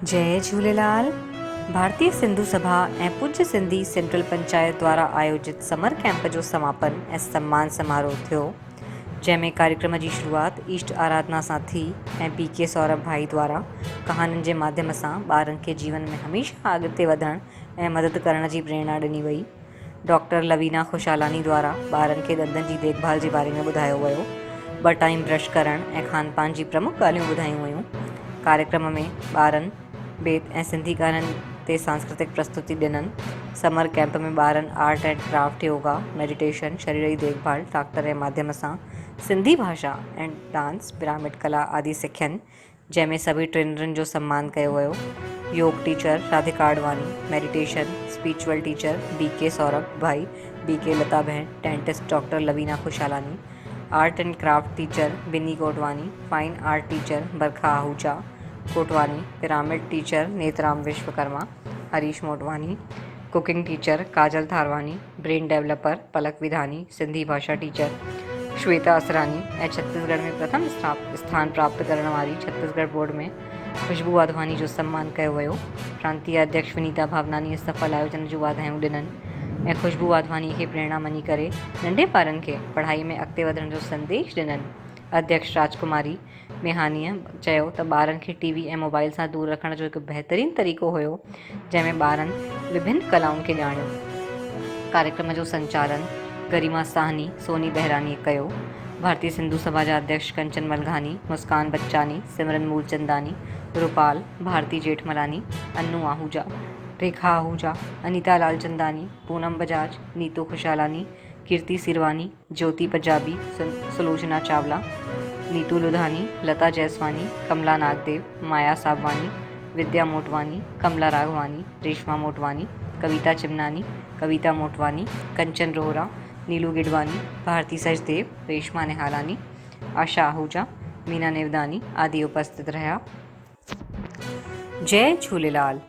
जय झूलेलाल। भारतीय सिंधु सभा ऐं पूज्य सिंधी सेंट्रल पंचायत द्वारा आयोजित समर कैंप जो समापन ऐं सम्मान समारोह थियो, जंहिंमें कार्यक्रम जी शुरूआत ईष्ट आराधना सां थी ऐं BK सौरभ भाई द्वारा कहानियुनि जे माध्यम सां ॿारनि खे जीवन में हमेशह अॻिते वधण ऐं मदद करण जी प्रेरणा ॾिनी वई। डॉक्टर लवीना खुशालानी द्वारा ॿारनि खे ॾंदनि जी देखभाल जे बारे में ॿुधायो वियो। 2 टाइम ब्रश करण ऐं खान पान जी प्रमुख ॻाल्हियूं ॿुधायूं वयूं। कार्यक्रम में ॿारनि बेत ऐं सिंधी गाननि ते सांस्कृतिक प्रस्तुति ॾिननि। समर कैंप में ॿारनि art and craft, yoga, meditation, शरीर जी देखभाल, डाक्टर जे माध्यम सां सिंधी भाषा ऐं डांस, पिरामिड कला आदि सिखियनि, जंहिंमें सभी ट्रेनरनि जो सम्मान कयो वियो। योग teacher Radhika Advani, meditation spiritual teacher BK Saurabh भाई, BK लता बहन, dentist doctor Lavina Khushalani, art and craft teacher Bini Kotwani, fine art teacher Barkha Ahuja Kotwani, pyramid teacher Netram Vishwakarma, Harish Motwani, cooking teacher Kajal Tharwani, brain developer Palak Vidhani, Sindhi भाषा टीचर श्वेता असरानी ऐं छत्तीसगढ़ में प्रथम स्थान प्राप्त करण वारी छत्तीसगढ़ बोर्ड में खुशबू वाधवानी जो सम्मान कयो वियो। प्रांतीय अध्यक्ष विनीता भावनानी सफल आयोजन जूं वाधायूं ॾिननि ऐं खुशबू वाधवानी खे प्रेरणा मञी करे नंढे ॿारनि खे पढ़ाई में अॻिते वधण जो संदेश ॾिननि। अध्यक्ष राजकुमारी मेहानीअ चयो त ॿारनि खे TV ऐं मोबाइल सां दूर रखण जो हिकु बहितरीनु तरीक़ो हुयो, जंहिंमें ॿारनि विभिन्न कलाउनि खे ॼाणियो। कार्यक्रम जो संचालन गरिमा साहनी, सोनी बहरानीअ कयो। भारतीय सिंधु सभा जा अध्यक्ष कंचन मलघानी, मुस्कान बच्चानी, सिमरन मूलचंदानी, रूपाल, भारती जेठमलानी, अन्नू आहूजा, रेखा आहूजा, अनीता लालचंदानी, पूनम बजाज, नीतू खुशालानी, कीर्ति सिरवानी, ज्योति पंजाबी, सुलोचना चावला, नीतू लुधानी, लता जयसवानी, कमला नागदेव, माया साबवानी, विद्या मोटवानी, कमला राघवानी, रेशमा मोटवानी, कविता चिमनानी, कविता मोटवानी, कंचन रोहरा, नीलू गिडवानी, भारती सचदेव, रेशमा निहालानी, आशा आहूजा, मीना नेवदानी आदि उपस्थित रहा। जय झूलेलाल।